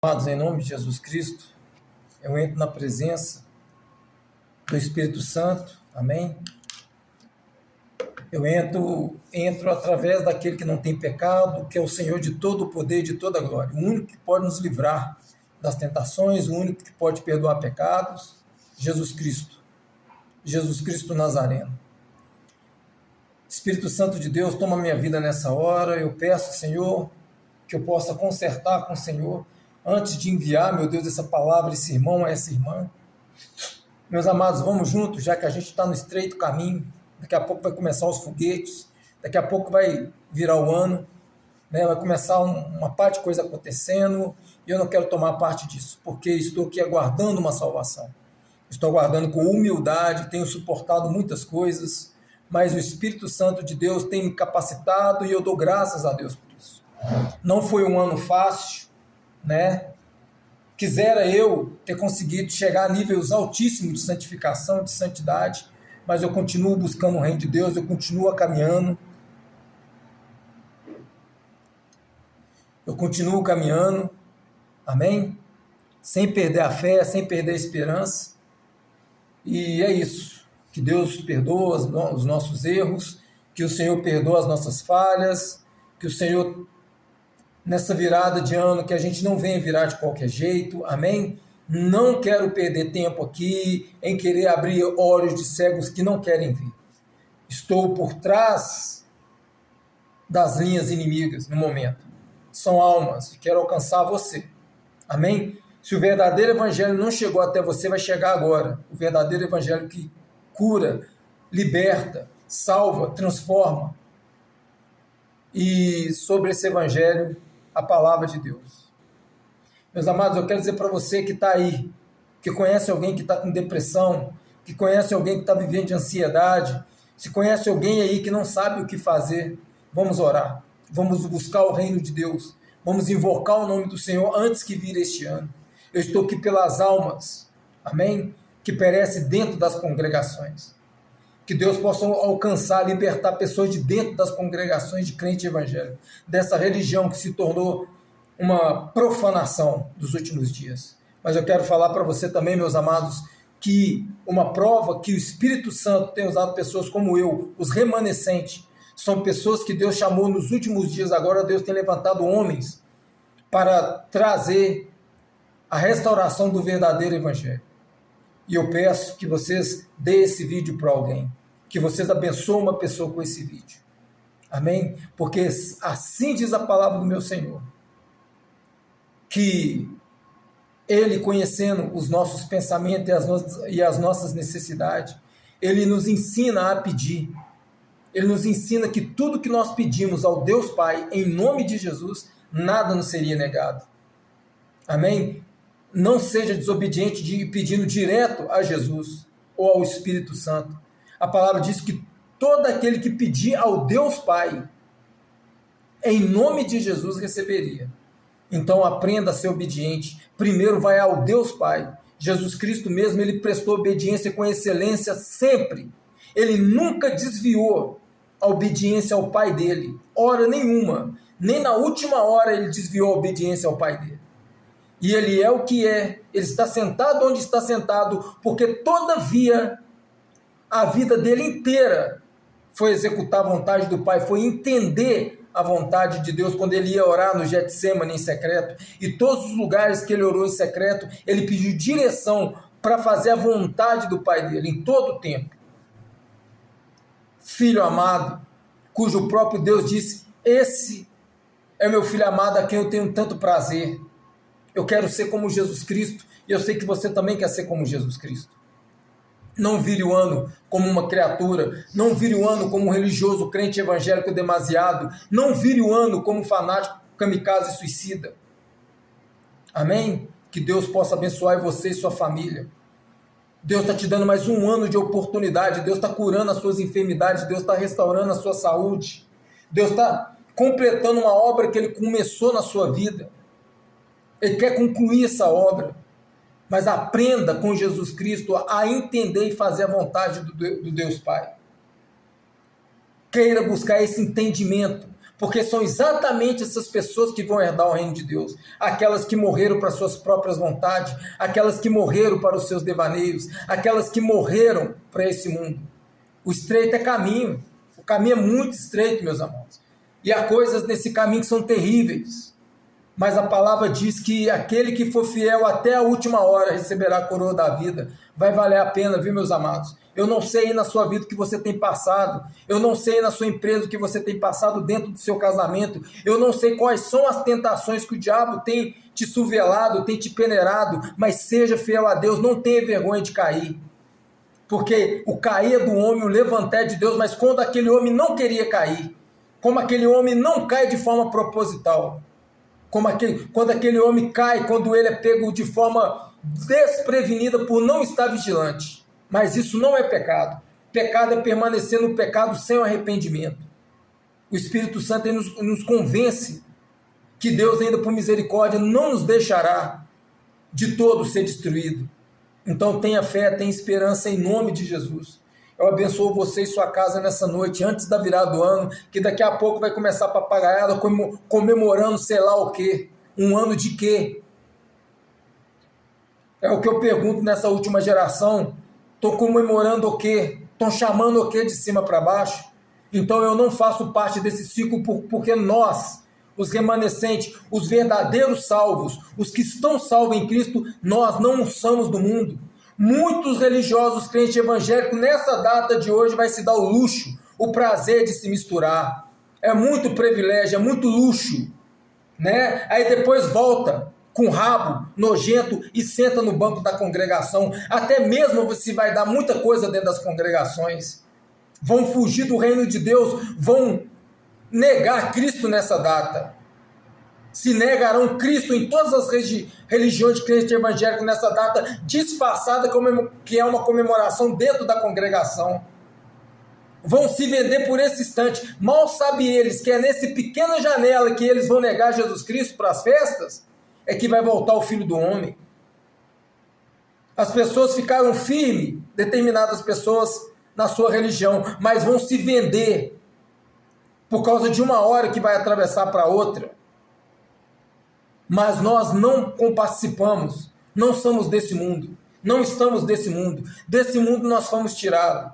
Amados, em nome de Jesus Cristo, eu entro na presença do Espírito Santo, amém? Eu entro através daquele que não tem pecado, que é o Senhor de todo o poder e de toda a glória, o único que pode nos livrar das tentações, o único que pode perdoar pecados, Jesus Cristo Nazareno. Espírito Santo de Deus, toma minha vida nessa hora, eu peço, Senhor, que eu possa consertar com o Senhor, antes de enviar, meu Deus, essa palavra, esse irmão, essa irmã. Meus amados, vamos juntos, já que a gente está no estreito caminho, daqui a pouco vai começar os foguetes, daqui a pouco vai virar o ano, né? Vai começar uma parte de coisa acontecendo, e eu não quero tomar parte disso, porque estou aqui aguardando uma salvação. Estou aguardando com humildade, tenho suportado muitas coisas, mas o Espírito Santo de Deus tem me capacitado e eu dou graças a Deus por isso. Não foi um ano fácil, né? Quisera eu ter conseguido chegar a níveis altíssimos de santificação, de santidade, mas eu continuo buscando o reino de Deus, eu continuo caminhando, amém? Sem perder a fé, sem perder a esperança, e é isso, que Deus perdoa os nossos erros, que o Senhor perdoa as nossas falhas, que o Senhor, nessa virada de ano, que a gente não venha virar de qualquer jeito, amém? Não quero perder tempo aqui em querer abrir olhos de cegos que não querem ver. Estou por trás das linhas inimigas no momento. São almas, quero alcançar você, amém? Se o verdadeiro evangelho não chegou até você, vai chegar agora. O verdadeiro evangelho que cura, liberta, salva, transforma. E sobre esse evangelho, a palavra de Deus. Meus amados, eu quero dizer para você que está aí, que conhece alguém que está com depressão, que conhece alguém que está vivendo de ansiedade, se conhece alguém aí que não sabe o que fazer, vamos orar, vamos buscar o reino de Deus, vamos invocar o nome do Senhor antes que vire este ano. Eu estou aqui pelas almas, amém? Que perecem dentro das congregações. Que Deus possa alcançar, libertar pessoas de dentro das congregações de crente evangélico, dessa religião que se tornou uma profanação dos últimos dias. Mas eu quero falar para você também, meus amados, que uma prova que o Espírito Santo tem usado pessoas como eu, os remanescentes, são pessoas que Deus chamou nos últimos dias, agora Deus tem levantado homens para trazer a restauração do verdadeiro evangelho. E eu peço que vocês dêem esse vídeo para alguém, que vocês abençoem uma pessoa com esse vídeo, amém? Porque assim diz a palavra do meu Senhor, que Ele, conhecendo os nossos pensamentos e as nossas necessidades, Ele nos ensina a pedir, Ele nos ensina que tudo que nós pedimos ao Deus Pai, em nome de Jesus, nada nos seria negado, amém? Não seja desobediente de ir pedindo direto a Jesus ou ao Espírito Santo. A palavra diz que todo aquele que pedir ao Deus Pai, em nome de Jesus, receberia. Então aprenda a ser obediente. Primeiro vai ao Deus Pai. Jesus Cristo mesmo, ele prestou obediência com excelência sempre. Ele nunca desviou a obediência ao Pai dele. Hora nenhuma. Nem na última hora ele desviou a obediência ao Pai dele. E ele é o que é, ele está sentado onde está sentado, porque todavia a vida dele inteira foi executar a vontade do Pai, foi entender a vontade de Deus. Quando ele ia orar no Getsêmani em secreto, e todos os lugares que ele orou em secreto, ele pediu direção para fazer a vontade do Pai dele, em todo o tempo. Filho amado, cujo próprio Deus disse, esse é meu filho amado a quem eu tenho tanto prazer. Eu quero ser como Jesus Cristo, e eu sei que você também quer ser como Jesus Cristo. Não vire o ano como uma criatura, não vire o ano como um religioso crente evangélico demasiado, não vire o ano como um fanático kamikaze suicida. Amém? Que Deus possa abençoar você e sua família. Deus está te dando mais um ano de oportunidade, Deus está curando as suas enfermidades, Deus está restaurando a sua saúde, Deus está completando uma obra que Ele começou na sua vida. Ele quer concluir essa obra, mas aprenda com Jesus Cristo a entender e fazer a vontade do Deus Pai. Queira buscar esse entendimento, porque são exatamente essas pessoas que vão herdar o reino de Deus, aquelas que morreram para suas próprias vontades, aquelas que morreram para os seus devaneios, aquelas que morreram para esse mundo. O estreito é caminho, o caminho é muito estreito, meus amados, e há coisas nesse caminho que são terríveis, mas a palavra diz que aquele que for fiel até a última hora receberá a coroa da vida. Vai valer a pena, viu, meus amados? Eu não sei aí na sua vida o que você tem passado, eu não sei aí na sua empresa o que você tem passado dentro do seu casamento, eu não sei quais são as tentações que o diabo tem te suvelado, tem te peneirado, mas seja fiel a Deus, não tenha vergonha de cair, porque o cair é do homem, o levantar é de Deus, mas quando aquele homem não queria cair, como aquele homem não cai de forma proposital, quando aquele homem cai, quando ele é pego de forma desprevenida por não estar vigilante. Mas isso não é pecado. Pecado é permanecer no pecado sem o arrependimento. O Espírito Santo nos convence que Deus, ainda por misericórdia, não nos deixará de todo ser destruído. Então tenha fé, tenha esperança em nome de Jesus. Eu abençoo você e sua casa nessa noite, antes da virada do ano, que daqui a pouco vai começar a papagaiada comemorando sei lá o quê. Um ano de quê? É o que eu pergunto nessa última geração. Estou comemorando o quê? Estão chamando o quê de cima para baixo? Então eu não faço parte desse ciclo porque nós, os remanescentes, os verdadeiros salvos, os que estão salvos em Cristo, nós não somos do mundo. Muitos religiosos crentes evangélicos nessa data de hoje vai se dar o luxo, o prazer de se misturar. É muito privilégio, é muito luxo, né? Aí depois volta com rabo nojento e senta no banco da congregação. Até mesmo você vai dar muita coisa dentro das congregações. Vão fugir do reino de Deus, vão negar Cristo nessa data. Se negarão Cristo em todas as religiões de crente evangélico nessa data disfarçada, que é uma comemoração dentro da congregação. Vão se vender por esse instante. Mal sabem eles que é nessa pequena janela que eles vão negar Jesus Cristo para as festas, é que vai voltar o Filho do Homem. As pessoas ficaram firmes, determinadas pessoas, na sua religião, mas vão se vender por causa de uma hora que vai atravessar para outra. Mas nós não participamos, não somos desse mundo, não estamos desse mundo nós fomos tirados.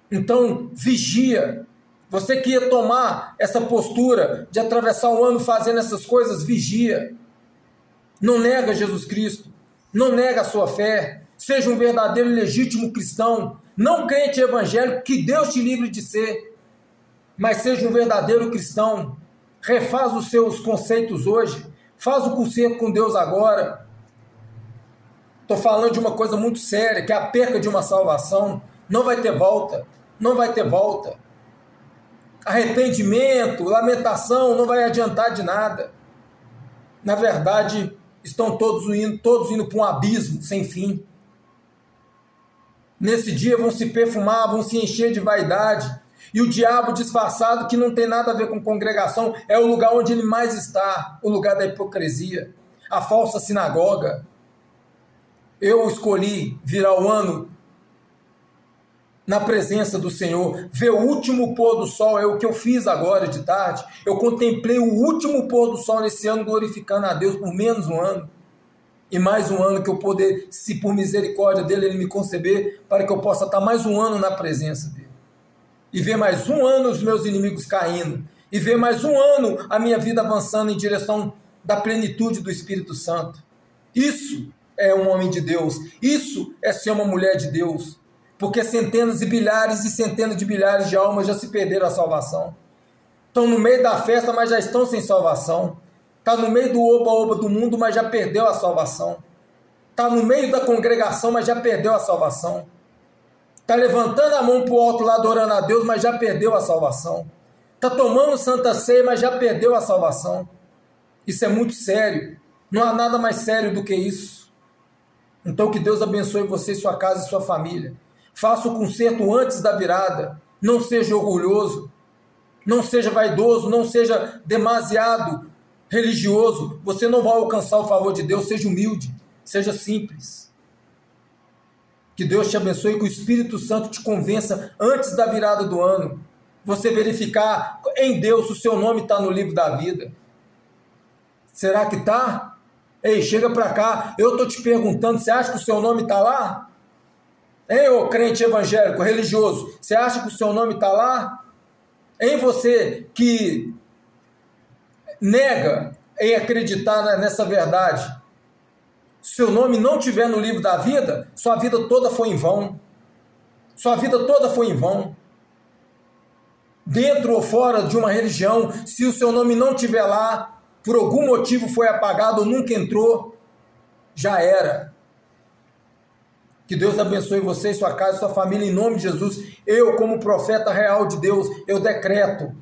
Então, vigia. Você que ia tomar essa postura de atravessar o ano fazendo essas coisas, vigia. Não nega Jesus Cristo, não nega a sua fé, seja um verdadeiro e legítimo cristão, não crente evangélico, que Deus te livre de ser, mas seja um verdadeiro cristão, refaz os seus conceitos hoje, faz o concerto com Deus agora. Estou falando de uma coisa muito séria, que é a perca de uma salvação. Não vai ter volta, não vai ter volta. Arrependimento, lamentação, não vai adiantar de nada. Na verdade, estão todos indo para um abismo sem fim. Nesse dia vão se perfumar, vão se encher de vaidade. E o diabo disfarçado, que não tem nada a ver com congregação, é o lugar onde ele mais está, o lugar da hipocrisia, a falsa sinagoga. Eu escolhi virar o ano na presença do Senhor, ver o último pôr do sol, é o que eu fiz agora de tarde. Eu contemplei o último pôr do sol nesse ano, glorificando a Deus por menos um ano, e mais um ano que eu poder, se por misericórdia dele ele me conceber, para que eu possa estar mais um ano na presença dele. E ver mais um ano os meus inimigos caindo, e ver mais um ano a minha vida avançando em direção da plenitude do Espírito Santo. Isso é um homem de Deus, isso é ser uma mulher de Deus, porque centenas e centenas de bilhares de almas já se perderam a salvação. Estão no meio da festa, mas já estão sem salvação. Está no meio do oba-oba do mundo, mas já perdeu a salvação. Está no meio da congregação, mas já perdeu a salvação. Está levantando a mão para o alto lá, adorando a Deus, mas já perdeu a salvação. Está tomando santa ceia, mas já perdeu a salvação. Isso é muito sério. Não há nada mais sério do que isso. Então que Deus abençoe você, sua casa e sua família. Faça o concerto antes da virada. Não seja orgulhoso. Não seja vaidoso. Não seja demasiado religioso. Você não vai alcançar o favor de Deus. Seja humilde. Seja simples. Que Deus te abençoe, que o Espírito Santo te convença antes da virada do ano. você verificar em Deus se o seu nome está no livro da vida. Será que está? Ei, chega para cá, eu estou te perguntando, você acha que o seu nome está lá? Hein, ô crente evangélico, religioso, você acha que o seu nome está lá? Em você que nega em acreditar nessa verdade, se seu nome não estiver no livro da vida, sua vida toda foi em vão. Sua vida toda foi em vão. Dentro ou fora de uma religião, se o seu nome não estiver lá, por algum motivo foi apagado ou nunca entrou, já era. Que Deus abençoe você, sua casa, sua família, em nome de Jesus. Eu, como profeta real de Deus, eu decreto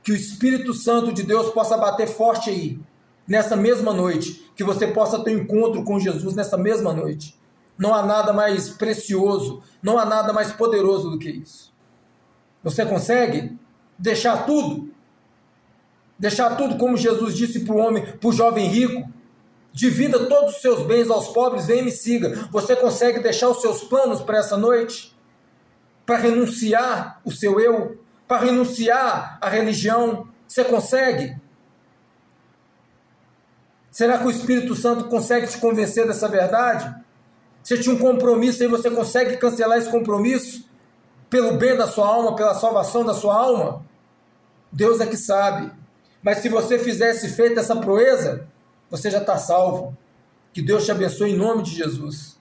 que o Espírito Santo de Deus possa bater forte aí, nessa mesma noite, que você possa ter um encontro com Jesus nessa mesma noite. Não há nada mais precioso, não há nada mais poderoso do que isso. Você consegue deixar tudo? Deixar tudo como Jesus disse para o homem, para o jovem rico, divida todos os seus bens aos pobres, vem e me siga. Você consegue deixar os seus planos para essa noite? Para renunciar o seu eu? Para renunciar à religião? Você consegue? Será que o Espírito Santo consegue te convencer dessa verdade? Você tinha um compromisso e você consegue cancelar esse compromisso? Pelo bem da sua alma, pela salvação da sua alma? Deus é que sabe. Mas se você fizesse feita essa proeza, você já está salvo. Que Deus te abençoe em nome de Jesus.